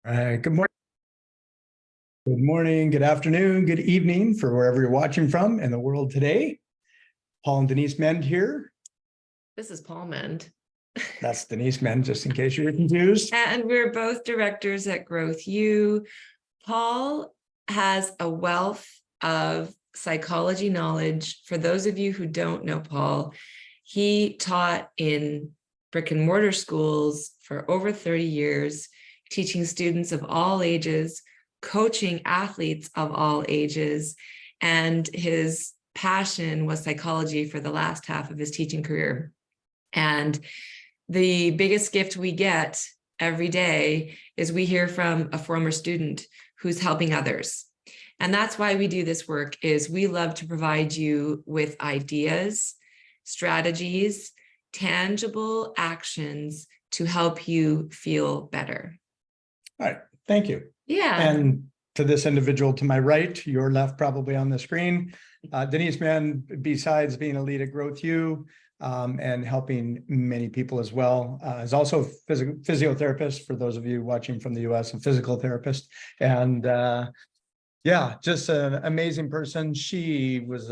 All right. Good morning. Good morning, good afternoon, good evening for wherever you're watching from in the world today. Paul and Denise Mend here. This is Paul Mend. That's Denise Mend, just in case you're confused. And we're both directors at Growth U. Paul has a wealth of psychology knowledge. For those of you who don't know Paul, he taught in brick and mortar schools for over 30 years, teaching students of all ages, coaching athletes of all ages, and his passion was psychology for the last half of his teaching career. And the biggest gift we get every day is we hear from a former student who's helping others. And that's why we do this work, is we love to provide you with ideas, strategies, tangible actions to help you feel better. All right, thank you. Yeah. And to this individual to my right, your left probably on the screen, Denise Mend, besides being a lead at Growth U and helping many people as well, is also a physiotherapist for those of you watching from the US, a physical therapist. And yeah, just an amazing person. She was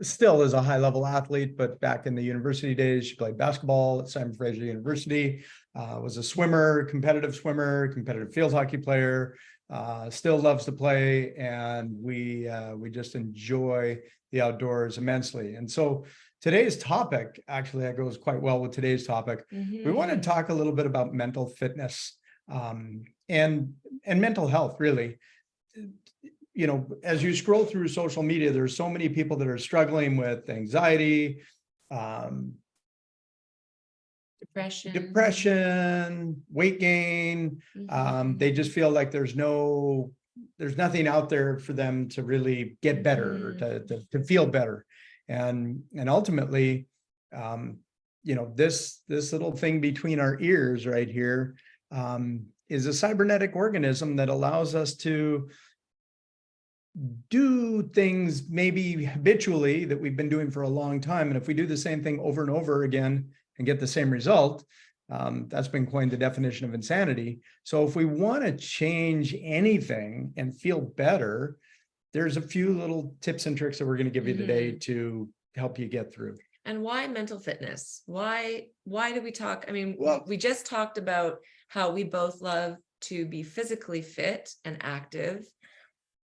still is a high-level athlete, but back in the university days, she played basketball at Simon Fraser University, was a swimmer, competitive field hockey player, still loves to play, and we just enjoy the outdoors immensely. And so today's topic, actually, that goes quite well with today's topic. We want to talk a little bit about mental fitness and mental health, really. You know, as you scroll through social media, there's so many people that are struggling with anxiety, depression, weight gain. They just feel like there's nothing out there for them to really get better or to feel better. And ultimately, you know, this little thing between our ears right here is a cybernetic organism that allows us to do things maybe habitually that we've been doing for a long time. And if we do the same thing over and over again and get the same result, that's been coined the definition of insanity. So if we want to change anything and feel better, there's a few little tips and tricks that we're going to give you today to help you get through. And why mental fitness? Why do we talk? I mean, well, we just talked about how we both love to be physically fit and active.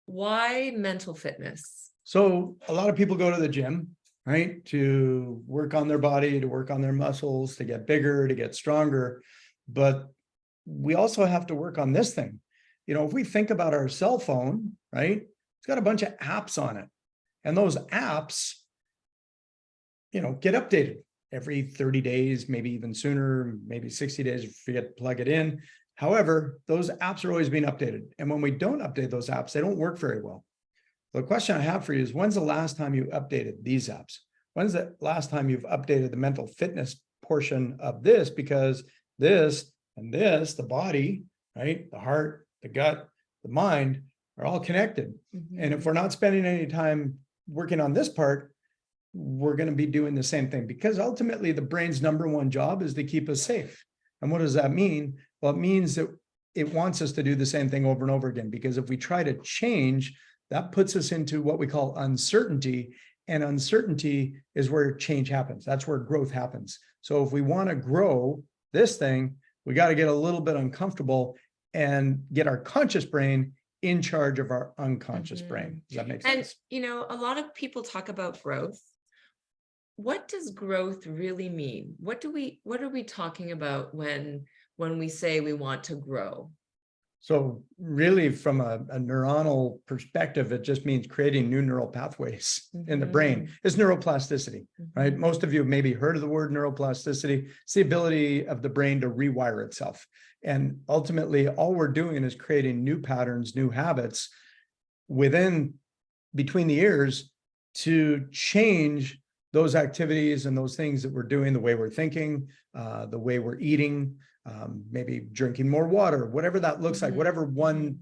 Why mental fitness? So a lot of people go to the gym, right, to work on their body, to work on their muscles, to get bigger, to get stronger. But we also have to work on this thing. You know, if we think about our cell phone, right, it's got a bunch of apps on it. And those apps, you know, get updated every 30 days, maybe even sooner, maybe 60 days if you forget to plug it in. However, those apps are always being updated. And when we don't update those apps, they don't work very well. The question I have for you is, when's the last time you updated these apps? When's the last time you've updated the mental fitness portion of this? Because this and this, the body, right, the heart, the gut, the mind are all connected. And if we're not spending any time working on this part, we're going to be doing the same thing, because ultimately the brain's number one job is to keep us safe. And what does that mean? Well, it means that it wants us to do the same thing over and over again, because if we try to change, that puts us into what we call uncertainty. And uncertainty is where change happens. That's where growth happens. So if we want to grow this thing, we got to get a little bit uncomfortable and get our conscious brain in charge of our unconscious brain. Does that make sense? And, you know, a lot of people talk about growth. What does growth really mean? What are we talking about when we say we want to grow? So really, from a neuronal perspective, it just means creating new neural pathways in the brain. It's neuroplasticity, right? Most of you have maybe heard of the word neuroplasticity. It's the ability of the brain to rewire itself. And ultimately, all we're doing is creating new patterns, new habits between the ears to change those activities and those things that we're doing, the way we're thinking, the way we're eating, maybe drinking more water, whatever that looks like, whatever one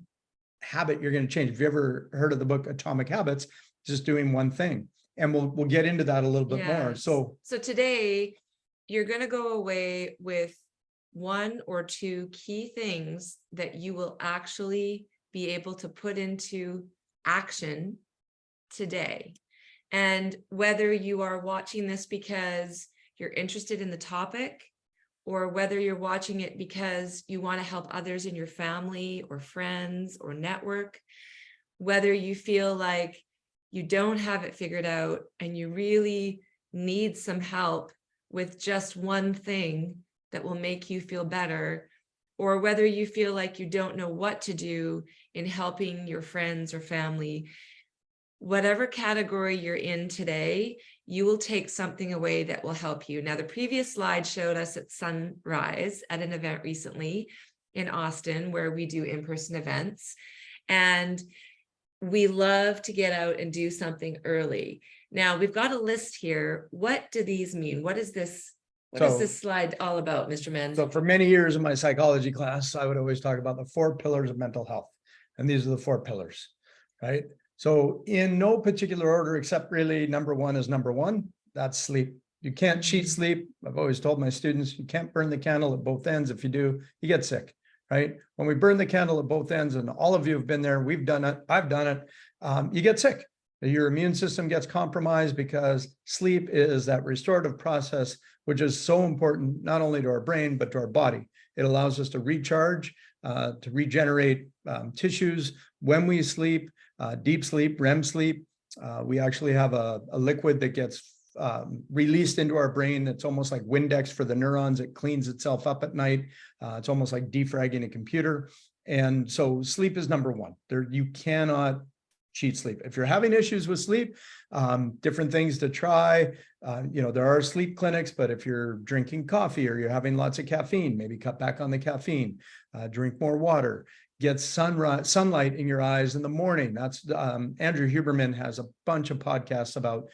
habit you're going to change. If you ever heard of the book Atomic Habits, just doing one thing. And we'll get into that a little bit more. So today you're going to go away with one or two key things that you will actually be able to put into action today. And whether you are watching this because you're interested in the topic, or whether you're watching it because you want to help others in your family or friends or network, whether you feel like you don't have it figured out and you really need some help with just one thing that will make you feel better, or whether you feel like you don't know what to do in helping your friends or family, whatever category you're in today, you will take something away that will help you. Now, the previous slide showed us at sunrise at an event recently in Austin where we do in-person events. And we love to get out and do something early. Now, we've got a list here. What do these mean? What is this? What is this slide all about, Mr. Menz? So for many years in my psychology class, I would always talk about the 4 pillars of mental health. And these are the 4 pillars, right? So in no particular order, except really number 1 is number 1, that's sleep. You can't cheat sleep. I've always told my students, you can't burn the candle at both ends. If you do, you get sick, right? When we burn the candle at both ends, and all of you have been there, we've done it, I've done it, you get sick. Your immune system gets compromised because sleep is that restorative process, which is so important, not only to our brain, but to our body. It allows us to recharge, to regenerate tissues. When we sleep, deep sleep, REM sleep, we actually have a liquid that gets released into our brain. It's almost like Windex for the neurons. It cleans itself up at night. It's almost like defragging a computer. And so sleep is number 1. You cannot cheat sleep. If you're having issues with sleep, different things to try. There are sleep clinics, but if you're drinking coffee or you're having lots of caffeine, maybe cut back on the caffeine, drink more water, get sunlight in your eyes in the morning. That's Andrew Huberman has a bunch of podcasts about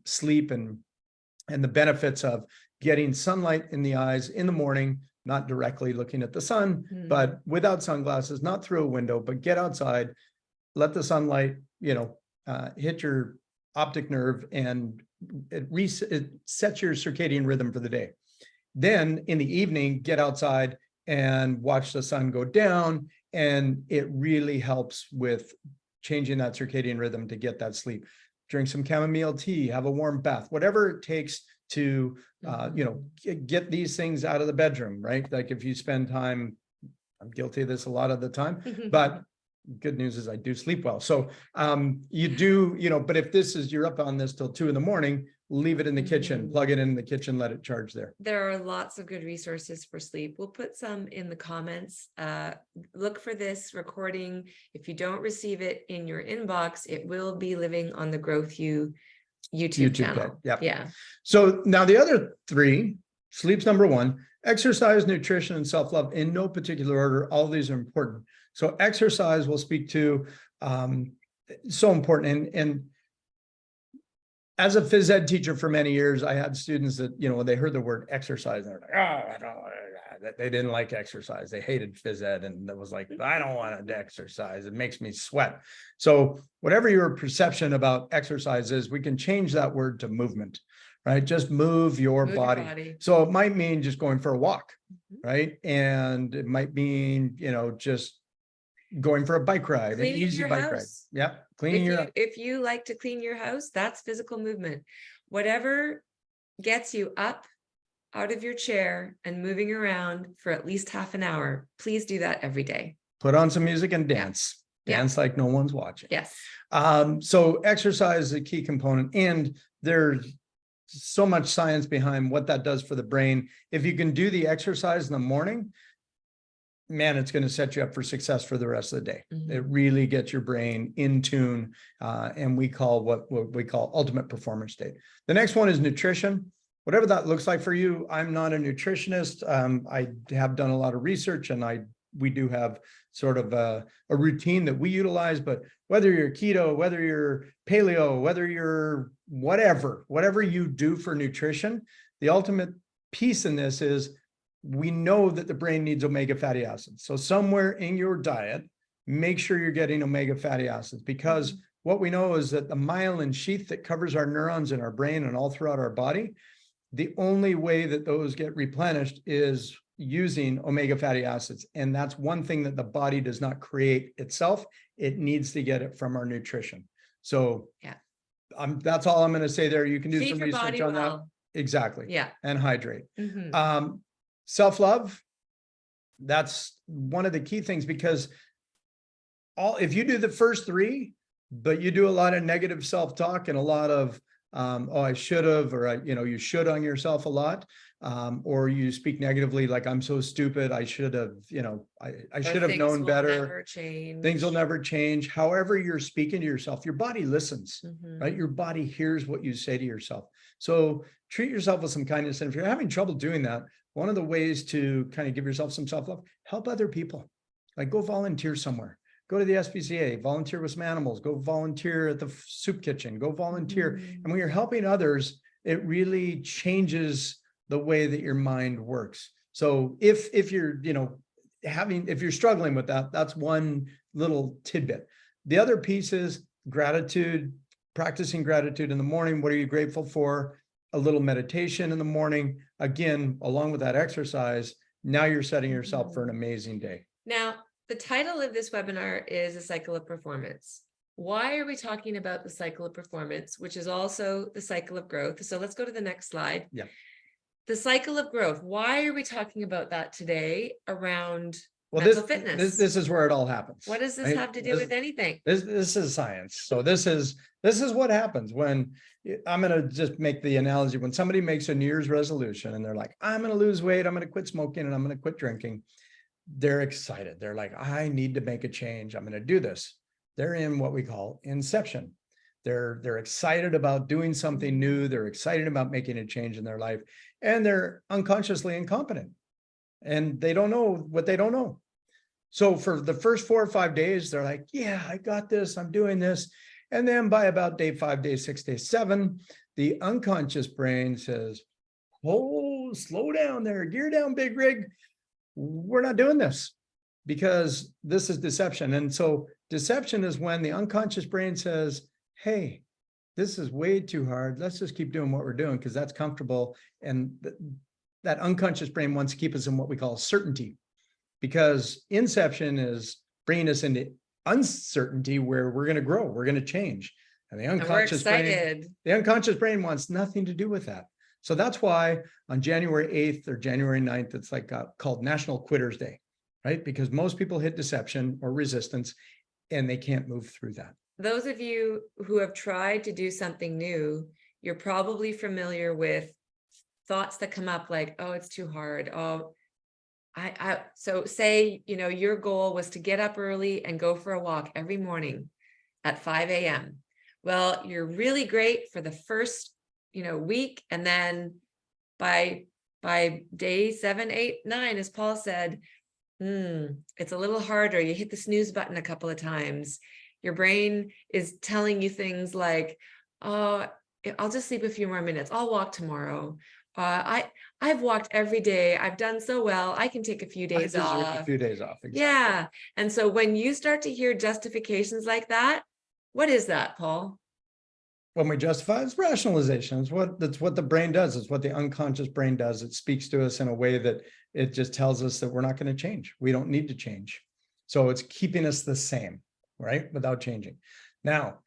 sleep and the benefits of getting sunlight in the eyes in the morning, not directly looking at the sun, but without sunglasses, not through a window, but get outside, let the sunlight, hit your optic nerve, and it sets your circadian rhythm for the day. Then in the evening, get outside and watch the sun go down, and it really helps with changing that circadian rhythm to get that sleep. Drink some chamomile tea, have a warm bath, whatever it takes to, get these things out of the bedroom, right? Like if you spend time, I'm guilty of this a lot of the time, but good news is I do sleep well. So you do, but if you're up on this till 2 a.m, leave it in the kitchen, plug it in the kitchen, let it charge there. There are lots of good resources for sleep. We'll put some in the comments. Look for this recording. If you don't receive it in your inbox, it will be living on the Growth You YouTube channel. Yeah. So now the other 3, sleep's number 1, exercise, nutrition, and self-love in no particular order. All of these are important. So exercise we'll speak to, so important. And as a phys ed teacher for many years, I had students that, when they heard the word exercise, they're like, they didn't like exercise. They hated phys ed. And it was like, I don't want to exercise. It makes me sweat. So whatever your perception about exercise is, we can change that word to movement, right? Just move your body. So it might mean just going for a walk, right? And it might mean, just going for a bike ride, an easy bike ride. Yeah, cleaning your house. If you like to clean your house, that's physical movement. Whatever gets you up out of your chair and moving around for at least half an hour, please do that every day. Put on some music and dance. Dance like no one's watching. Yes. So exercise is a key component, and there's so much science behind what that does for the brain. If you can do the exercise in the morning, man, it's going to set you up for success for the rest of the day. It really gets your brain in tune, and we call what we call ultimate performance state. The next one is nutrition. Whatever that looks like for you. I'm not a nutritionist. I have done a lot of research, and we do have sort of a routine that we utilize. But whether you're keto, whether you're paleo, whether you're whatever you do for nutrition, the ultimate piece in this is, we know that the brain needs omega fatty acids. So somewhere in your diet, make sure you're getting omega fatty acids, because what we know is that the myelin sheath that covers our neurons in our brain and all throughout our body, the only way that those get replenished is using omega fatty acids. And that's one thing that the body does not create itself. It needs to get it from our nutrition. So Yeah. That's all I'm going to say there. You can do Feed some your research body on that. well. Exactly. Yeah. And hydrate. Mhm. Self-love. That's one of the key things, because if you do the first three, but you do a lot of negative self-talk and a lot of, oh, I should have, or you should on yourself a lot, or you speak negatively, like, I'm so stupid, I should have, I should have known better. Never change. Things will never change. However you're speaking to yourself, your body listens, right? Mhm. Your body hears what you say to yourself. So treat yourself with some kindness. And if you're having trouble doing that, one of the ways to kind of give yourself some self-love, help other people. Like, go volunteer somewhere. Go to the SPCA, volunteer with some animals, go volunteer at the soup kitchen, go volunteer. Mhm. And when you're helping others, it really changes the way that your mind works. So if you're, if you're struggling with that, that's one little tidbit. The other piece is gratitude, practicing gratitude in the morning. What are you grateful for? A little meditation in the morning. Again, along with that exercise, now you're setting yourself for an amazing day. Now, the title of this webinar is A Cycle of Performance. Why are we talking about the cycle of performance, which is also the cycle of growth? So let's go to the next slide. Yeah. The cycle of growth. Why are we talking about that today around Well, mental fitness? this is where it all happens. What does this right? have to do with anything? This is science. So this is what happens when, I'm going to just make the analogy, when somebody makes a New Year's resolution and they're like, I'm going to lose weight, I'm going to quit smoking, and I'm going to quit drinking. They're excited. They're like, I need to make a change. I'm going to do this. They're in what we call inception. They're excited about doing something new. They're excited about making a change in their life, and they're unconsciously incompetent, and they don't know what they don't know. So for the first 4 or 5 days, they're like, yeah, I got this, I'm doing this. And then by about day 5, day 6, day 7, the unconscious brain says, oh, slow down there, gear down, big rig. We're not doing this, because this is deception. And so deception is when the unconscious brain says, hey, this is way too hard. Let's just keep doing what we're doing because that's comfortable. And that unconscious brain wants to keep us in what we call certainty, because inception is bringing us into uncertainty where we're going to grow, we're going to change. And the unconscious brain wants nothing to do with that. So that's why on January 8th or January 9th, it's like called National Quitters Day, right? Because most people hit deception or resistance and they can't move through that. Those of you who have tried to do something new, you're probably familiar with thoughts that come up like, oh, it's too hard. Oh, so say, your goal was to get up early and go for a walk every morning at 5 a.m. Well, you're really great for the first, week. And then by day 7, 8, 9, as Paul said, it's a little harder. You hit the snooze button a couple of times. Your brain is telling you things like, oh, I'll just sleep a few more minutes. I'll walk tomorrow. I've walked every day. I've done so well. I can take a few days off. A few days off. Exactly. Yeah. And so when you start to hear justifications like that, what is that, Paul? When we justify, it's rationalization. That's what the brain does. It's what the unconscious brain does. It speaks to us in a way that it just tells us that we're not going to change. We don't need to change. So it's keeping us the same, right? Without changing. Now,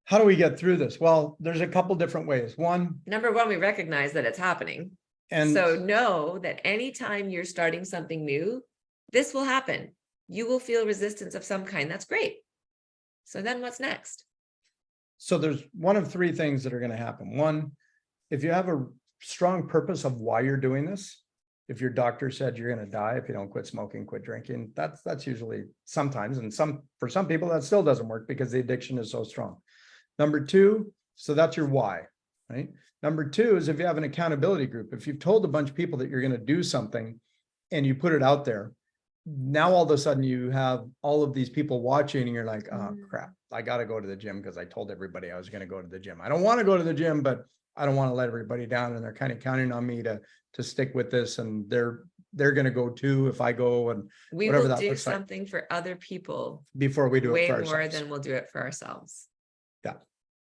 how do we get through this? Well, there's a couple different ways. Number one, we recognize that it's happening. And so know that anytime you're starting something new, this will happen. You will feel resistance of some kind. That's great. So then what's next? So there's one of 3 things that are going to happen. One, if you have a strong purpose of why you're doing this, if your doctor said you're going to die if you don't quit smoking, quit drinking, that's usually sometimes, and for some people that still doesn't work because the addiction is so strong. Number 2, so that's your why, right? Number 2 is if you have an accountability group, if you've told a bunch of people that you're going to do something and you put it out there, now all of a sudden you have all of these people watching and you're like, oh crap, I got to go to the gym because I told everybody I was going to go to the gym. I don't want to go to the gym, but I don't want to let everybody down. And they're kind of counting on me to stick with this. And they're going to go too if I go, and we will do something for other people before we do it for ourselves. Way more than we'll do it for ourselves. Yeah.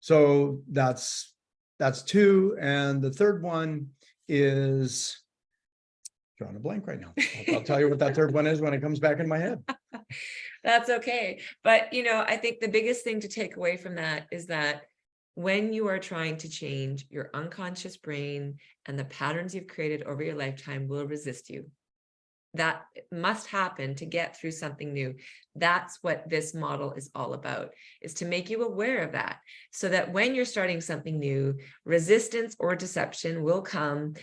So that's 2. And the third one is drawing a blank right now. I'll tell you what that third one is when it comes back in my head. That's okay. But, I think the biggest thing to take away from that is that when you are trying to change, your unconscious brain and the patterns you've created over your lifetime will resist you. That must happen to get through something new. That's what this model is all about, is to make you aware of that, so that when you're starting something new, resistance or deception will come.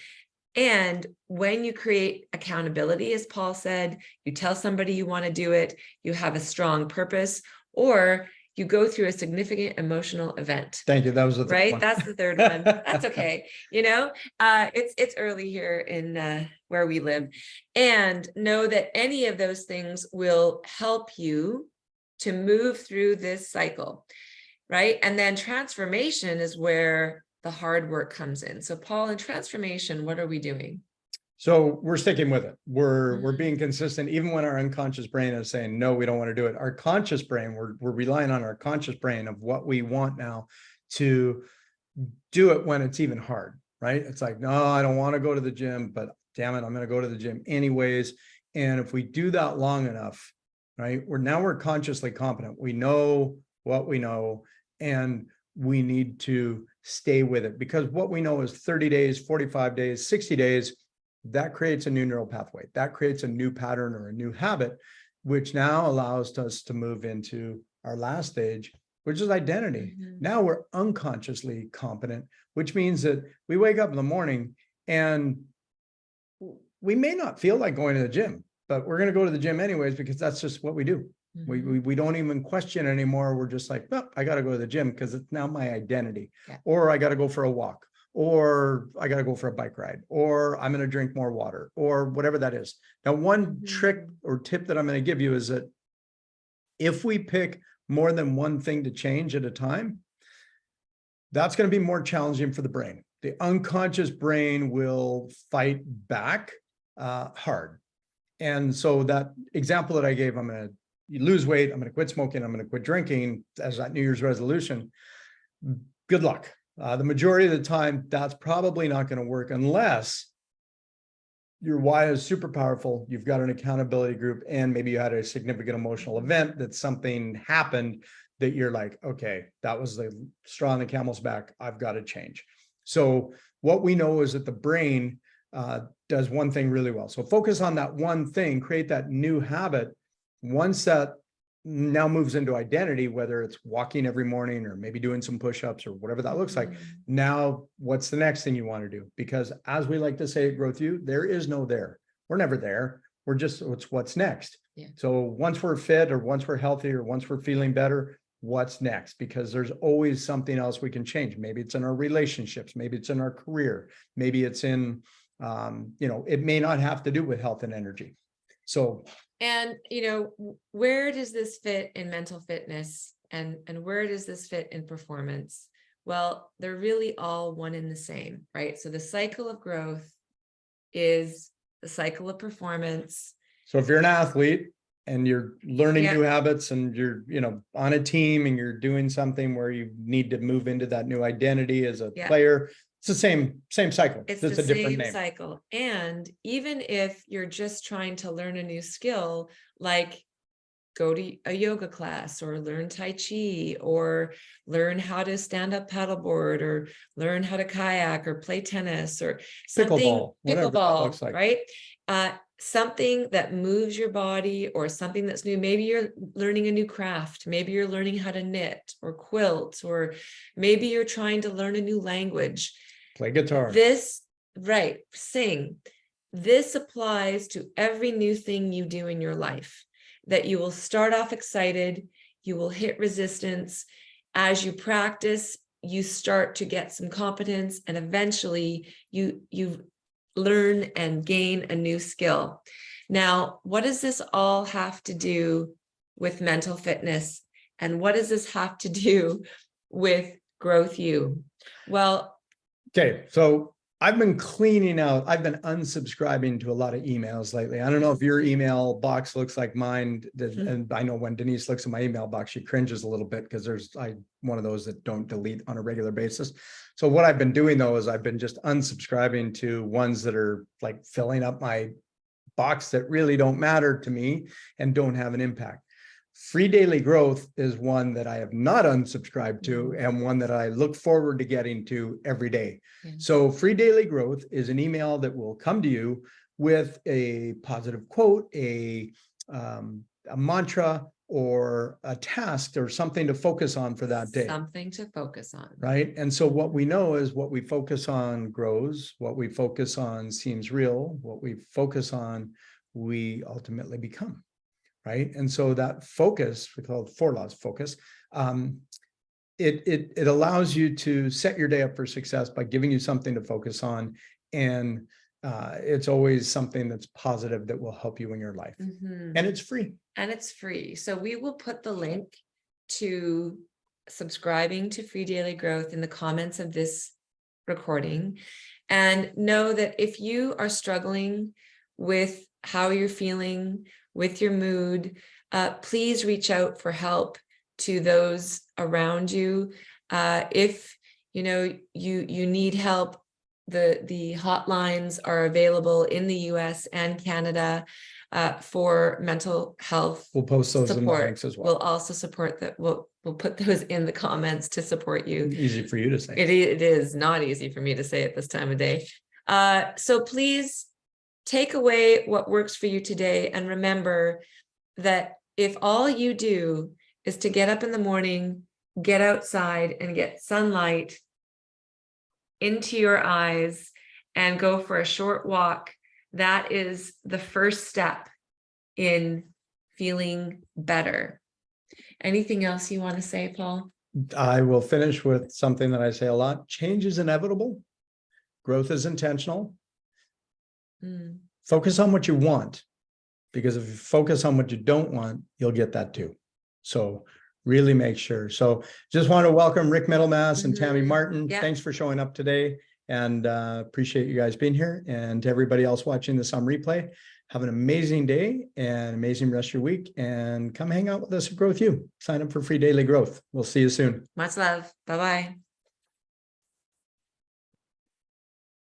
And when you create accountability, as Paul said, you tell somebody you want to do it, you have a strong purpose, or you go through a significant emotional event. Thank you. That was the third Right? one. That's the third one. That's okay. It's early here in where we live, and know that any of those things will help you to move through this cycle, right? And then transformation is where the hard work comes in. So Paul, in transformation, what are we doing? So we're sticking with it. We're being consistent, even when our unconscious brain is saying, no, we don't want to do it. Our conscious brain, we're relying on our conscious brain of what we want now to do it when it's even hard, right? It's like, no, I don't want to go to the gym, but damn it, I'm going to go to the gym anyways. And if we do that long enough, right, we're consciously competent. We know what we know, and we need to stay with it, because what we know is 30 days, 45 days, 60 days, that creates a new neural pathway. That creates a new pattern or a new habit, which now allows us to move into our last stage, which is identity. Now we're unconsciously competent, which means that we wake up in the morning and we may not feel like going to the gym, but we're going to go to the gym anyways, because that's just what we do. We don't even question anymore. We're just like, well, I got to go to the gym because it's now my identity, or I got to go for a walk, or I got to go for a bike ride, or I'm going to drink more water, or whatever that is. Now, one trick or tip that I'm going to give you is that if we pick more than one thing to change at a time, that's going to be more challenging for the brain. The unconscious brain will fight back hard. And so that example that I gave, I'm going to lose weight, I'm going to quit smoking, I'm going to quit drinking as that New Year's resolution. Good luck. The majority of the time, that's probably not going to work unless your why is super powerful. You've got an accountability group, and maybe you had a significant emotional event that something happened that you're like, okay, that was the straw on the camel's back. I've got to change. So what we know is that the brain does one thing really well. So focus on that one thing, create that new habit. Once that now moves into identity, whether it's walking every morning or maybe doing some push-ups or whatever that looks like. Now, what's the next thing you want to do? Because as we like to say at Growth U, there is no there. We're never there. We're just, it's what's next. So once we're fit, or once we're healthy, or once we're feeling better, what's next? Because there's always something else we can change. Maybe it's in our relationships. Maybe it's in our career. Maybe it's in, it may not have to do with health and energy. So, and where does this fit in mental fitness, and where does this fit in performance? Well, they're really all one and the same, right? So the cycle of growth is the cycle of performance. So if you're an athlete and you're learning new habits, and you're, on a team, and you're doing something where you need to move into that new identity as a player, it's the same cycle. It's just the a different same name. cycle. And even if you're just trying to learn a new skill, like go to a yoga class, or learn Tai Chi, or learn how to stand up paddleboard, or learn how to kayak, or play tennis, or something, pickleball, like. Right? Something that moves your body, or something that's new. Maybe you're learning a new craft. Maybe you're learning how to knit or quilt, or maybe you're trying to learn a new language. Play guitar. Sing. This applies to every new thing you do in your life, that you will start off excited, you will hit resistance. As you practice, you start to get some competence, and eventually you learn and gain a new skill. Now, what does this all have to do with mental fitness? And what does this have to do with Growth U? Well, okay, so I've been cleaning out, I've been unsubscribing to a lot of emails lately. I don't know if your email box looks like mine. And I know when Denise looks at my email box, she cringes a little bit because I'm one of those that don't delete on a regular basis. So what I've been doing though, is I've been just unsubscribing to ones that are like filling up my box that really don't matter to me and don't have an impact. Free Daily Growth is one that I have not unsubscribed to and one that I look forward to getting to every day. Yeah. So Free Daily Growth is an email that will come to you with a positive quote, a mantra, or a task or something to focus on for that day. Something to focus on. Right. And so what we know is what we focus on grows, what we focus on seems real, what we focus on, we ultimately become. Right. And so that focus, we call it 4 laws of focus. It allows you to set your day up for success by giving you something to focus on. And it's always something that's positive that will help you in your life. Mm-hmm. And it's free. And it's free. So we will put the link to subscribing to Free Daily Growth in the comments of this recording. And know that if you are struggling with how you're feeling, with your mood, please reach out for help to those around you. If you know you need help, the hotlines are available in the US and Canada for mental health. We'll post those in the support. links as well. We'll also support that. We'll put those in the comments to support you. Easy for you to say. It is not easy for me to say at this time of day. So please take away what works for you today, and remember that if all you do is to get up in the morning, get outside and get sunlight into your eyes and go for a short walk, that is the first step in feeling better. Anything else you want to say, Paul? I will finish with something that I say a lot. Change is inevitable. Growth is intentional. Focus on what you want, because if you focus on what you don't want, you'll get that too. So really make sure. So just want to welcome Rick Middlemass and Tammy Martin. Yeah. Thanks for showing up today, and appreciate you guys being here. And to everybody else watching this on replay, have an amazing day and amazing rest of your week, and come hang out with us at Growth U. Sign up for Free Daily Growth. We'll see you soon. Much love. Bye-bye.